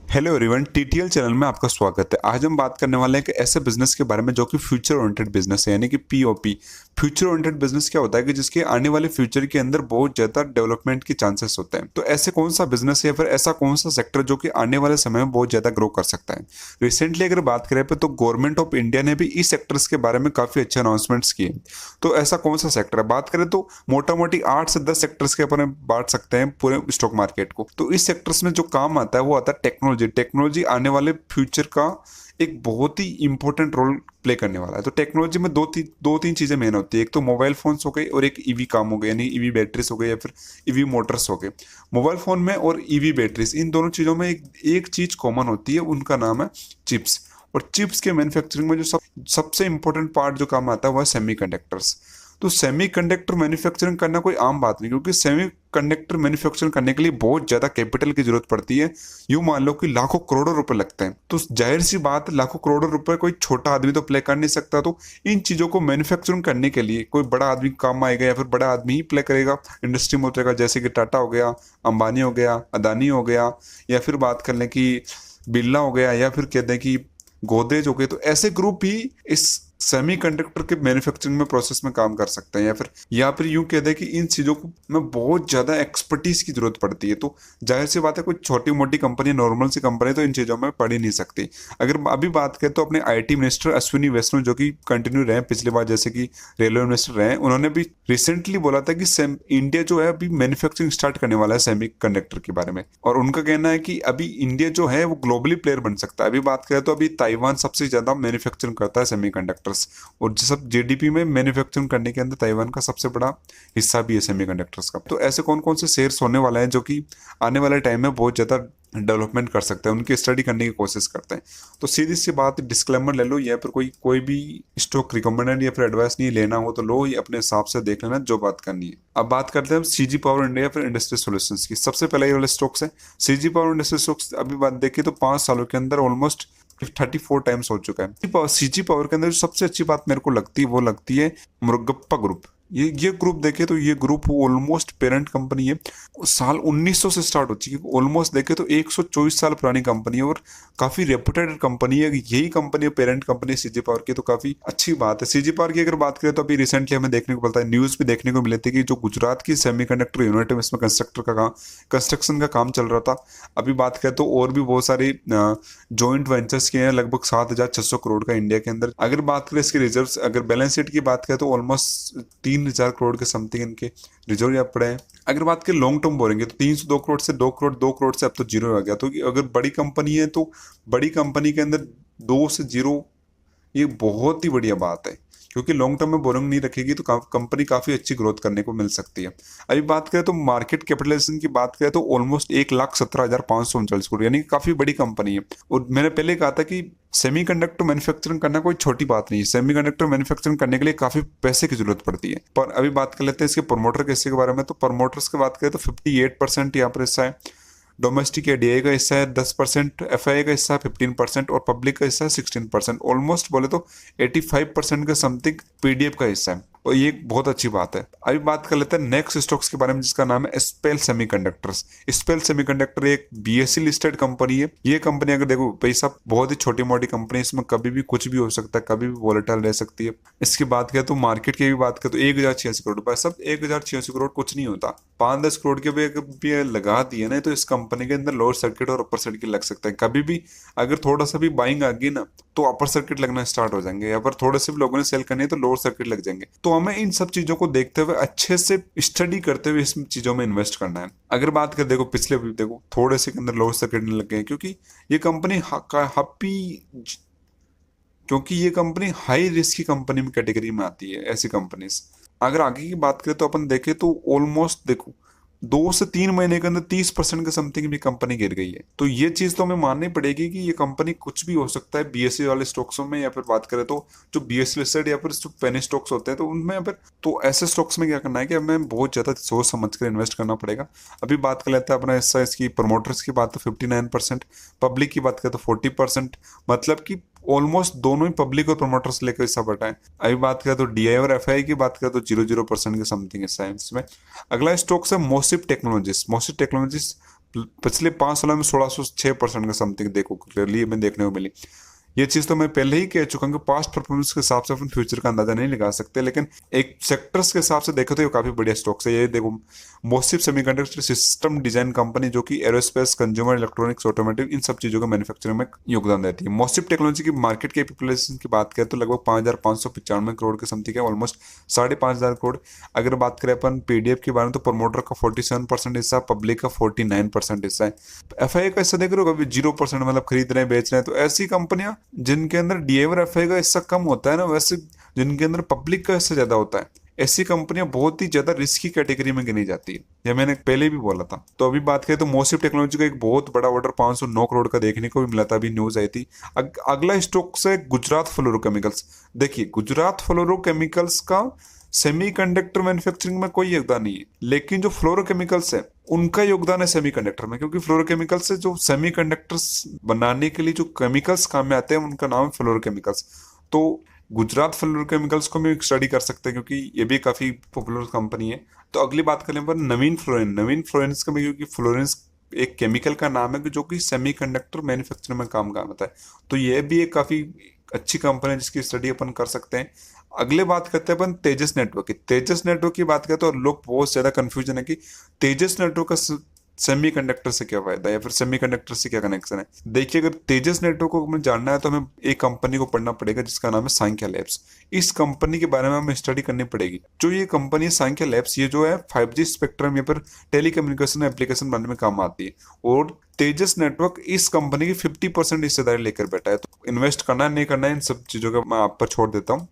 Hello everyone, TTL channel में आपका स्वागत है। आज हम बात करने वाले हैं कि ऐसे बिजनेस के बारे में जो कि फ्यूचर ओरिएंटेड बिजनेस है, यानी कि पीओपी। फ्यूचर ओरिएंटेड बिजनेस क्या होता है कि जिसके आने वाले फ्यूचर के अंदर बहुत ज्यादा डेवलपमेंट के चांसेस होते हैं। तो ऐसे कौन सा बिजनेस है या फिर ऐसा कौन सा सेक्टर जो कि आने वाले समय में बहुत ज्यादा ग्रो कर सकता है। रिसेंटली अगर बात करें तो गवर्नमेंट ऑफ इंडिया ने भी इस सेक्टर्स के बारे में काफी अच्छे अनाउंसमेंट्स किए। तो ऐसा कौन सा सेक्टर है, बात करें तो मोटा मोटी 8 से 10 सेक्टर्स के ऊपर हम बांट सकते हैं पूरे स्टॉक मार्केट को। तो इस सेक्टर्स में जो काम आता है वो आता है टेक्नोलॉजी। टेक्नोलॉजी आने वाले फ्यूचर का एक बहुत ही इंपॉर्टेंट रोल प्ले करने वाला है। तो टेक्नोलॉजी में दो तीन चीजें मेन होती है। एक तो मोबाइल फोन्स हो गए और एक ईवी काम हो गए, यानी ईवी बैटरीज हो गए या फिर ईवी मोटर्स हो गए। मोबाइल फोन में और ईवी बैटरीज, इन दोनों चीजों में एक चीज कॉमन होती है, उनका नाम है चिप्स। और चिप्स के मैन्युफैक्चरिंग में जो सबसे इंपॉर्टेंट पार्ट जो काम आता है वो है सेमीकंडक्टर्स। तो सेमीकंडक्टर मैन्युफैक्चरिंग करना कोई आम बात नहीं, क्योंकि सेमीकंडक्टर मैन्युफैक्चरिंग करने के लिए बहुत ज्यादा कैपिटल की जरूरत पड़ती है। यूं मान लो कि लाखों करोड़ों रुपए लगते हैं। तो जाहिर सी बात, लाखों करोड़ों रुपए कोई छोटा आदमी तो प्ले कर नहीं सकता। तो इन चीजों को मैन्युफैक्चरिंग करने के लिए कोई बड़ा आदमी काम आएगा या फिर बड़ा आदमी ही प्ले करेगा, इंडस्ट्री में उतरेगा। जैसे कि टाटा हो गया, अंबानी हो गया, अदानी हो गया, या फिर बात कर लें कि बिरला हो गया, या फिर कहते हैं कि गोदरेज हो गए। तो ऐसे ग्रुप ही इस सेमीकंडक्टर के मैन्युफैक्चरिंग में प्रोसेस में काम कर सकते हैं, या फिर यूं कह दें कि इन चीजों को में बहुत ज्यादा एक्सपर्टीज की जरूरत पड़ती है। तो जाहिर सी बात है, कोई छोटी मोटी कंपनी, नॉर्मल सी कंपनी तो इन चीजों में पड़ ही नहीं सकती। अगर अभी बात करें तो अपने आईटी मिनिस्टर अश्विनी वैष्णव, जो कि कंटिन्यू रहे पिछली बार, जैसे कि रेलवे मिनिस्टर रहे, उन्होंने भी रिसेंटली बोला था कि इंडिया जो है अभी मैन्युफैक्चरिंग स्टार्ट करने वाला है सेमी कंडक्टर के बारे में। और उनका कहना है कि अभी इंडिया जो है वो ग्लोबली प्लेयर बन सकता है। अभी बात करें तो अभी ताइवान सबसे ज्यादा मैन्युफैक्चरिंग करता है सेमी, और जो सब जीडीपी में मैन्युफैक्चरिंग करने के अंदर ताइवान का सबसे बड़ा हिस्सा भी है सेमीकंडक्टर्स का। तो ऐसे कौन कौन से शेयर्स होने वाले हैं जो कि आने वाले टाइम में बहुत ज्यादा डेवलपमेंट कर सकते हैं, उनकी स्टडी करने की कोशिश करते हैं। तो सीधी सी बात, डिस्क्लेमर ले लो, या फिर कोई भी स्टॉक रिकमेंडेड या फिर एडवाइस नहीं लेना हो तो लो, ये अपने हिसाब से देख लेना जो बात करनी है। अब बात करते हैं हम सीजी पावर इंडिया या फिर इंडस्ट्री सॉल्यूशंस की। सबसे पहले ये वाले स्टॉक्स है सीजी पावर इंडस्ट्री स्टॉक्स। अभी बात देखिए तो 5 सालों के अंदर ऑलमोस्ट 34 टाइम्स हो चुका है। सीजी पावर के अंदर जो सबसे अच्छी बात मेरे को लगती है वो लगती है मुरुगप्पा ग्रुप। ये ग्रुप देखे तो ये ग्रुप ऑलमोस्ट पेरेंट कंपनी है, साल 1900 से स्टार्ट हो चुकी है। ऑलमोस्ट देखे तो 124 साल पुरानी कंपनी है और काफी रेपुटेड कंपनी है। यही company parent company CG power की, तो काफी अच्छी बात है। सीजी पावर की अगर बात करें तो अभी रिसेंटली हमें देखने को मिलता है, न्यूज भी देखने को मिली थी कि जो गुजरात की सेमीकंडक्टर यूनिट है इसमें कंस्ट्रक्शन का काम चल रहा था। अभी बात करें तो और भी बहुत सारी जॉइंट वेंचर्स के हैं, लगभग 7,600 करोड़ का इंडिया के अंदर। अगर बात करें इसके रिजर्व्स, अगर बैलेंस शीट की बात करें तो ऑलमोस्ट 3,000 करोड़ के समथिंग इनके रिजर्व यहाँ पड़े हैं। अगर बात करें लॉन्ग टर्म बोलेंगे तो 302 करोड़ से 2 करोड़ से अब तो जीरो आ गया। तो अगर बड़ी कंपनी है तो बड़ी कंपनी के अंदर 2 से जीरो, ये बहुत ही बढ़िया बात है, क्योंकि लॉन्ग टर्म में बोरिंग नहीं रखेगी तो कंपनी काफी अच्छी ग्रोथ करने को मिल सकती है। अभी बात करें तो मार्केट कैपिटलाइजेशन की बात करें तो ऑलमोस्ट 1,17,539 करोड़, यानी कि काफी बड़ी कंपनी है। और मैंने पहले कहा था कि सेमीकंडक्टर मैन्युफैक्चरिंग करना कोई छोटी बात नहीं है। सेमीकंडक्टर मैन्युफैक्चरिंग करने के लिए काफी पैसे की जरूरत पड़ती है। पर अभी बात कर लेते हैं इसके प्रमोटर के हिस्से के बारे में। तो प्रमोटर्स की बात करें तो 58% यहाँ पर हिस्सा है। डोमेस्टिक एडीआई का हिस्सा है 10%, एफआईआई का हिस्सा 15% और पब्लिक का हिस्सा 16%। ऑलमोस्ट बोले तो 85% का समथिंग पीडीएफ का हिस्सा है, और ये एक बहुत अच्छी बात है। अभी बात कर लेते हैं नेक्स्ट स्टॉक्स के बारे में, जिसका नाम है स्पेल सेमीकंडक्टर्स। स्पेल सेमीकंडक्टर एक बीएससी लिस्टेड कंपनी है। ये कंपनी अगर देखो पैसा, बहुत ही छोटी मोटी कंपनी, इसमें कभी भी कुछ भी हो सकता है, कभी भी वॉलेटाइल रह सकती है। इसकी बात करें तो मार्केट की भी बात करें तो 1,086 करोड़ रुपए, सब 1,086 करोड़ कुछ नहीं होता। 5-10 करोड़ के भी लगा दिए ना तो इस कंपनी के अंदर लोअर सर्किट और अपर सर्किट लग सकता है। कभी भी अगर थोड़ा सा भी बाइंग आ गई ना तो अपर सर्किट लगना स्टार्ट हो जाएंगे, या फिर थोड़े से भी लोगों ने सेल करनी है तो लोअर सर्किट लग जाएंगे। तो हमें इन सब चीजों को देखते हुए, अच्छे से स्टडी करते हुए इस चीजों में इन्वेस्ट करना है। अगर बात करें, देखो पिछले भी देखो थोड़े से के अंदर लोअर सर्किट नहीं लग गए, क्योंकि ये कंपनी क्योंकि ये कंपनी हाई रिस्क की कंपनी में कैटेगरी में आती है, ऐसी कंपनीज। अगर आगे की बात करें तो अपन देखें तो ऑलमोस्ट देखो 2 से 3 महीने के अंदर 30% के समथिंग भी कंपनी गिर गई है। तो ये चीज तो हमें माननी पड़ेगी कि ये कंपनी कुछ भी हो सकता है बीएससी वाले स्टॉक्स में, या फिर बात करें तो जो बीएससी लिस्टेड या फिर जो पेनी स्टॉक्स होते हैं तो उनमें फिर, तो ऐसे स्टॉक्स में क्या करना है कि हमें बहुत ज्यादा सोच समझ कर इन्वेस्ट करना पड़ेगा। अभी बात कर लेते हैं अपना हिस्सा, इसकी प्रमोटर्स की बात तो 59%, पब्लिक की बात करें तो 40%, मतलब कि ऑलमोस्ट दोनों ही पब्लिक और प्रमोटर्स लेकर हिस्सा बटा है। अभी बात करें तो डीआई और एफआई की बात करें तो 0.0% के समथिंग हिस्सा है इसमें। अगला स्टॉक्स है मोसिप टेक्नोलॉजीज। मोसिप टेक्नोलॉजीज पिछले 5 सालों में 1606% का समथिंग देखो क्लियरली हमें देखने को मिली। ये चीज तो मैं पहले ही कह चुका हूँ कि पास्ट परफॉर्मेंस के हिसाब से अपन फ्यूचर का अंदाजा नहीं लगा सकते, लेकिन एक सेक्टर्स के हिसाब से देखो तो ये काफी बढ़िया स्टॉक्स है। ये देखो मोसिव सेमीकंडक्टर सिस्टम डिजाइन कंपनी जो कि एरोस्पेस, कंज्यूमर इलेक्ट्रॉनिक्स, ऑटोमोटिव इन सब चीजों का मैन्युफैक्चरिंग में योगदान देती है। मोसिव टेक्नोलॉजी की मार्केट कैपिटलाइजेशन की बात करें तो लगभग 5,595 करोड़ के समथिंग है, ऑलमोस्ट 5,500 करोड़। अगर बात करें अपन पीडीएफ के बारे में तो प्रमोटर का 47% हिस्सा, पब्लिक का 49% हिस्सा है। एफआई का हिस्सा देख रहे हो कभी 0%, मतलब खरीद रहे हैं बेच रहे हैं। तो ऐसी कंपनियां जिनके अंदर डीए और एफआई का हिस्सा कम होता है ना, वैसे जिनके अंदर पब्लिक का हिस्सा ज्यादा होता है, ऐसी कंपनियां बहुत ही ज्यादा रिस्की कैटेगरी में गिनी जाती है। ये मैंने पहले भी बोला था। तो अभी बात करें तो मोसिव टेक्नोलॉजी का एक बहुत बड़ा ऑर्डर 509 करोड़ का देखने को भी मिला था, अभी न्यूज आई थी। अगला स्टॉक से गुजरात फ्लोरोकेमिकल्स। देखिए गुजरात फ्लोरोकेमिकल्स का सेमीकंडक्टर मैन्युफैक्चरिंग में कोई योगदान नहीं है, लेकिन जो फ्लोरोकेमिकल्स है उनका योगदान है सेमीकंडक्टर में, क्योंकि फ्लोरोकेमिकल्स से जो सेमीकंडक्टर्स बनाने के लिए जो केमिकल्स काम में आते हैं उनका नाम है फ्लोरोकेमिकल्स। तो गुजरात फ्लोरोकेमिकल्स को भी स्टडी कर सकते हैं क्योंकि ये भी काफी पॉपुलर कंपनी है। तो अगली बात करें पर नवीन फ्लोरेन। नवीन फ्लोरेंस का भी, क्योंकि फ्लोरेंस एक केमिकल का नाम है जो कि सेमीकंडक्टर मैन्युफैक्चरिंग में काम आता है। तो ये भी एक काफी अच्छी कंपनी है जिसकी स्टडी अपन कर सकते हैं। अगले बात करते हैं अपन तेजस नेटवर्क की। तेजस नेटवर्क की बात करें तो लोग बहुत ज्यादा कंफ्यूजन है कि तेजस नेटवर्क का सेमीकंडक्टर से क्या फायदा है या फिर सेमीकंडक्टर से क्या कनेक्शन है। देखिए अगर तेजस नेटवर्क को हमें जानना है तो हमें एक कंपनी को पढ़ना पड़ेगा जिसका नाम है सांख्या लैब्स। इस कंपनी के बारे में हमें स्टडी करनी पड़ेगी। जो ये कंपनी है सांख्या लैब्स, ये जो है 5G स्पेक्ट्रम या फिर टेलीकम्युनिकेशन एप्लीकेशन बनाने में काम आती है। और तेजस नेटवर्क इस कंपनी की 50% हिस्सेदारी लेकर बैठा है। तो इन्वेस्ट करना है नहीं करना है इन सब चीजों का मैं आप पर छोड़ देता हूँ।